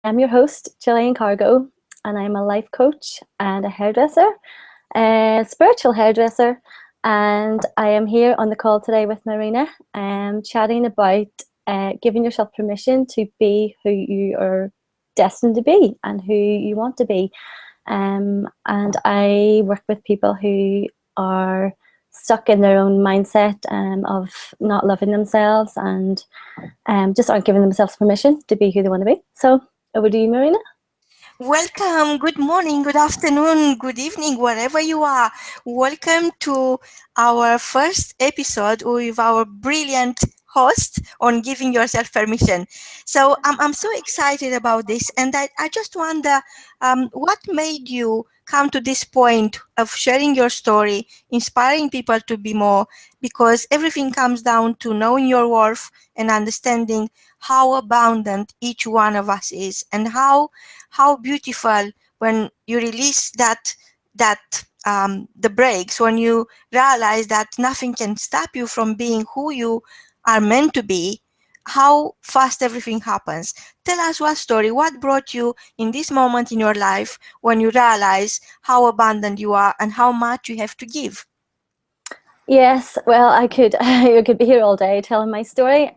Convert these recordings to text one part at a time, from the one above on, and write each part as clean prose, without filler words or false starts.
I'm your host, Gillian Cargo, and I'm a life coach and a hairdresser, a spiritual hairdresser. And I am here on the call today with Marina, chatting about giving yourself permission to be who you are destined to be and who you want to be. And I work with people who are stuck in their own mindset of not loving themselves and just aren't giving themselves permission to be who they want to be. So over to you, Marina. Welcome. Good morning, good afternoon, good evening, wherever you are. Welcome to our first episode with our brilliant host on giving yourself permission. So I'm so excited about this, and I just wonder what made you come to this point of sharing your story, inspiring people to be more, because everything comes down to knowing your worth and understanding how abundant each one of us is, and how beautiful when you release the brakes, when you realize that nothing can stop you from being who you are meant to be, how fast everything happens. Tell us what story, what brought you in this moment in your life when you realize how abundant you are and how much you have to give. Yes, well, I could I could be here all day telling my story.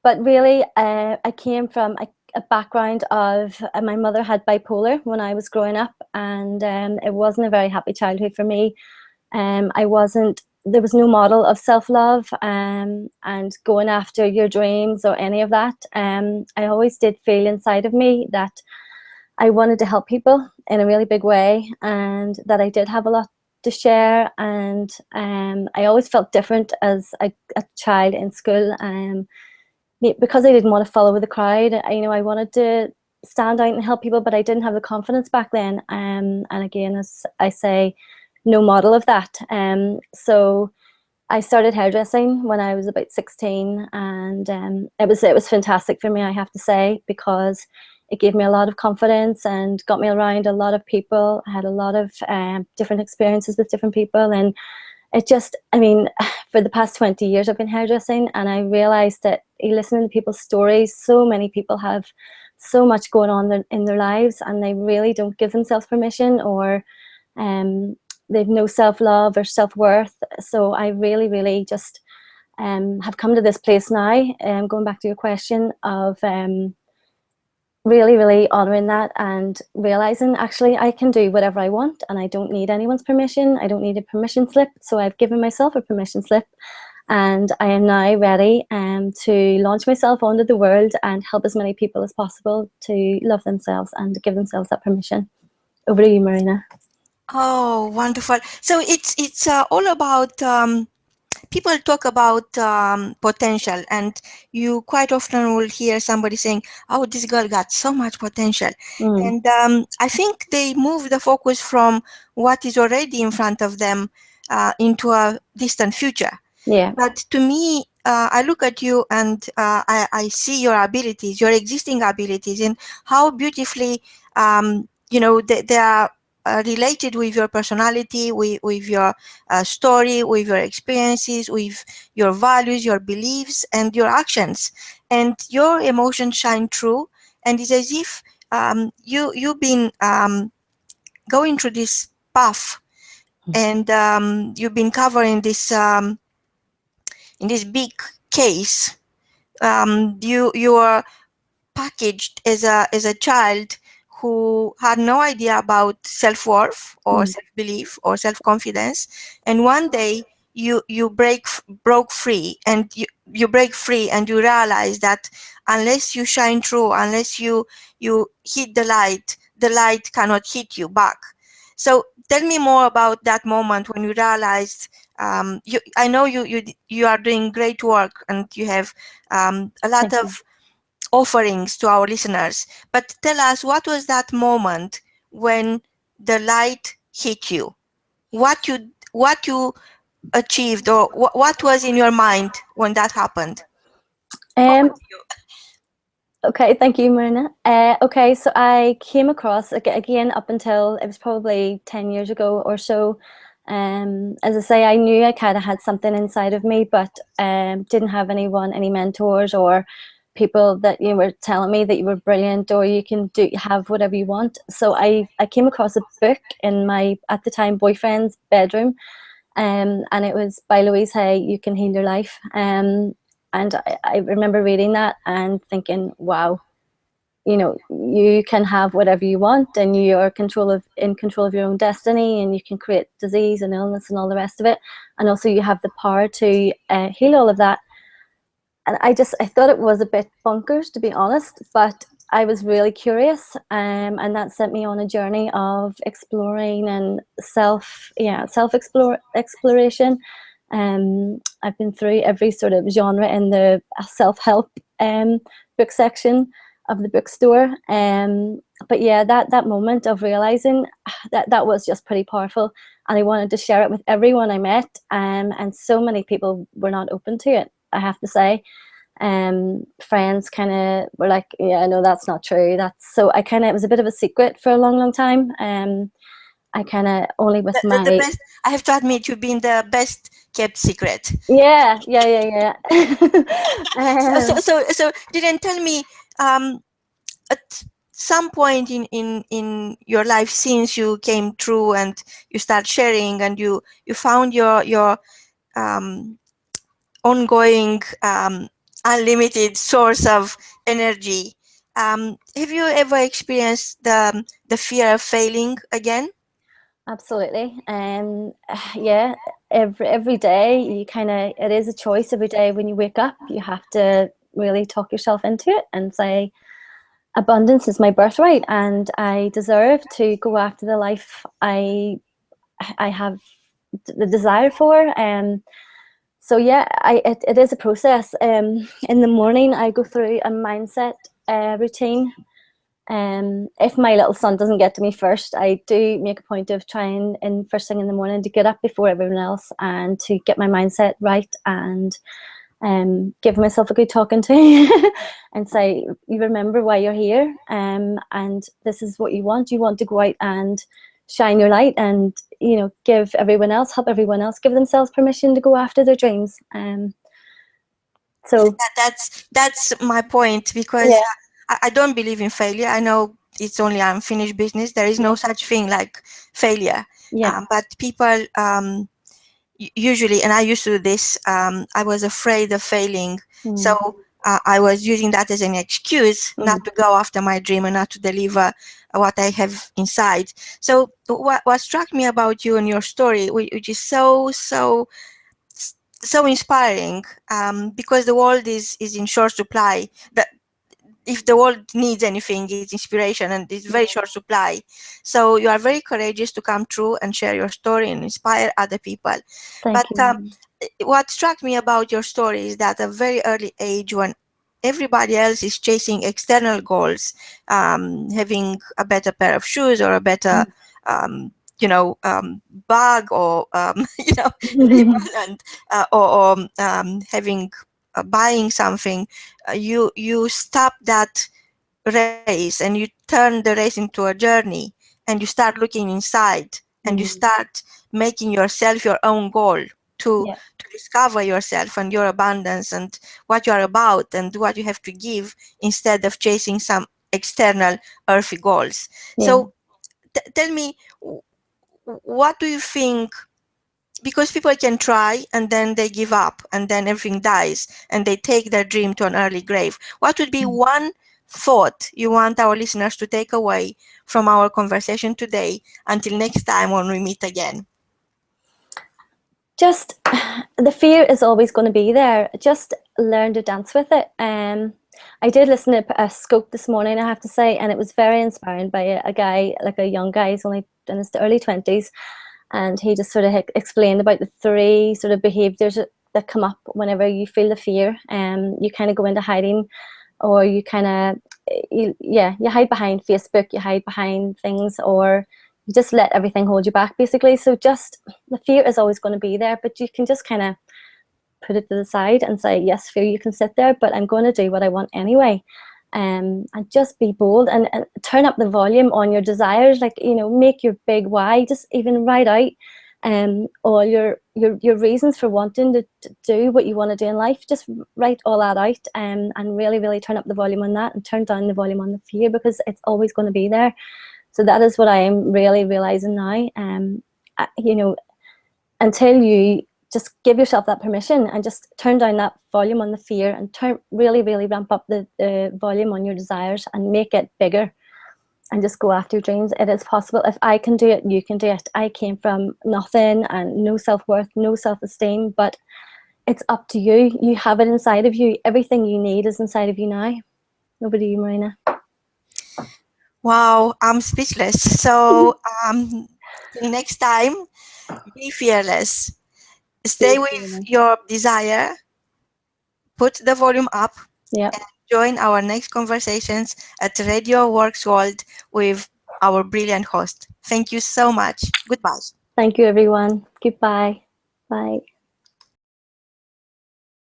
But really, I came from a background of my mother had bipolar when I was growing up, and it wasn't a very happy childhood for me. I wasn't. There was no model of self-love and going after your dreams or any of that. I always did feel inside of me that I wanted to help people in a really big way, and that I did have a lot to share. And I always felt different as a child in school. Because I didn't want to follow with the crowd. I wanted to stand out and help people, but I didn't have the confidence back then. And again, as I say, no model of that. So I started hairdressing when I was about 16, and it was fantastic for me, I have to say, because it gave me a lot of confidence and got me around a lot of people. I had a lot of different experiences with different people, and it just, for the past 20 years I've been hairdressing, and I realized that listening to people's stories, so many people have so much going on in their lives, and they really don't give themselves permission, or they've no self-love or self-worth. So I really, really just have come to this place now, going back to your question, of really, really honoring that and realizing actually I can do whatever I want and I don't need anyone's permission. I don't need a permission slip. So I've given myself a permission slip, and I am now ready to launch myself onto the world and help as many people as possible to love themselves and to give themselves that permission. Over to you, Marina. Oh, wonderful. So it's all about people talk about potential, and you quite often will hear somebody saying, oh, this girl got so much potential. Mm. And I think they move the focus from what is already in front of them into a distant future. Yeah. But to me, I look at you and I see your abilities, your existing abilities, and how beautifully they are related with your personality, with your story, with your experiences, with your values, your beliefs, and your actions. And your emotions shine through, and it's as if you've been going through this path, and you've been covering this in this big case. You are packaged as a child who had no idea about self-worth or self-belief or self-confidence, and one day you broke free, and you break free, and you realize that unless you shine through, unless you hit the light cannot hit you back. So tell me more about that moment when you realized I know you are doing great work, and you have a lot Thank you. of offerings to our listeners, but tell us, what was that moment when the light hit you? What you achieved, or what was in your mind when that happened? Over Um, to you. Okay, thank you, Marina. Okay, so I came across, again, up until it was probably 10 years ago or so. As I say, I knew I kind of had something inside of me, but didn't have anyone, any mentors, or people that you were telling me that you were brilliant, or you can have whatever you want. So I came across a book in my, at the time, boyfriend's bedroom, and it was by Louise Hay, You Can Heal Your Life. And I remember reading that and thinking, wow, you know, you can have whatever you want, and you are in control of your own destiny, and you can create disease and illness and all the rest of it, and also you have the power to heal all of that. And I thought it was a bit bonkers, to be honest, but I was really curious, and that sent me on a journey of exploring and exploration. I've been through every sort of genre in the self-help book section of the bookstore. But yeah, that moment of realizing that was just pretty powerful, and I wanted to share it with everyone I met. And so many people were not open to it, I have to say. Friends kind of were like, yeah, no, that's not true. It was a bit of a secret for a long time. I kind of only with the best, I have to admit, you've been the best kept secret. Yeah. So didn't tell me, at some point in your life, since you came through and you start sharing and you found your ongoing unlimited source of energy, have you ever experienced the fear of failing again? Absolutely. Yeah, every day it is a choice. Every day when you wake up, you have to really talk yourself into it and say, abundance is my birthright, and I deserve to go after the life I have the desire for. So yeah, it is a process. In the morning, I go through a mindset routine. If my little son doesn't get to me first, I do make a point of trying in first thing in the morning to get up before everyone else and to get my mindset right, and give myself a good talking to and say, you remember why you're here, and this is what you want. You want to go out and shine your light, and help everyone else give themselves permission to go after their dreams. So that's my point, because yeah. I don't believe in failure. I know it's only unfinished business. There is no such thing like failure. Yeah. But people usually, and I used to do this, I was afraid of failing. So I was using that as an excuse not to go after my dream and not to deliver what I have inside. So what struck me about you and your story, which is so inspiring, because the world is in short supply. That if the world needs anything, it's inspiration, and it's very short supply. So you are very courageous to come through and share your story and inspire other people. Thank you. What struck me about your story is that at a very early age, when everybody else is chasing external goals, having a better pair of shoes or a better bag, or label, and or having buying something, you stop that race and you turn the race into a journey, and you start looking inside, and you start making yourself your own goal to discover yourself and your abundance and what you are about and what you have to give, instead of chasing some external earthy goals. So tell me, what do you think? Because people can try and then they give up and then everything dies and they take their dream to an early grave. What would be one thought you want our listeners to take away from our conversation today until next time when we meet again? Just, the fear is always going to be there. Just learn to dance with it. I did listen to a scope this morning, I have to say, and it was very inspiring by a guy, like a young guy, he's only in his early 20s. And he just sort of explained about the three sort of behaviors that come up whenever you feel the fear. You kind of go into hiding, or you kind of, you hide behind Facebook, you hide behind things, or you just let everything hold you back, basically. So just, the fear is always going to be there, but you can just kind of put it to the side and say, yes, fear, you can sit there, but I'm going to do what I want anyway. And just be bold and turn up the volume on your desires, like, make your big why, just even write out all your reasons for wanting to do what you want to do in life. Just write all that out, and really, really turn up the volume on that, and turn down the volume on the fear, because it's always going to be there. So that is what I am really realizing now. You know, until you just give yourself that permission and just turn down that volume on the fear, and really, really ramp up the volume on your desires and make it bigger, and just go after your dreams. It is possible. If I can do it, you can do it. I came from nothing and no self-worth, no self-esteem, but it's up to you. You have it inside of you. Everything you need is inside of you now. Over to you, Marina. Wow, I'm speechless. So till next time, be fearless. Stay with your desire. Put the volume up. Yeah. And join our next conversations at Radio W.O.R.K.S World with our brilliant host. Thank you so much. Goodbye. Thank you, everyone. Goodbye. Bye.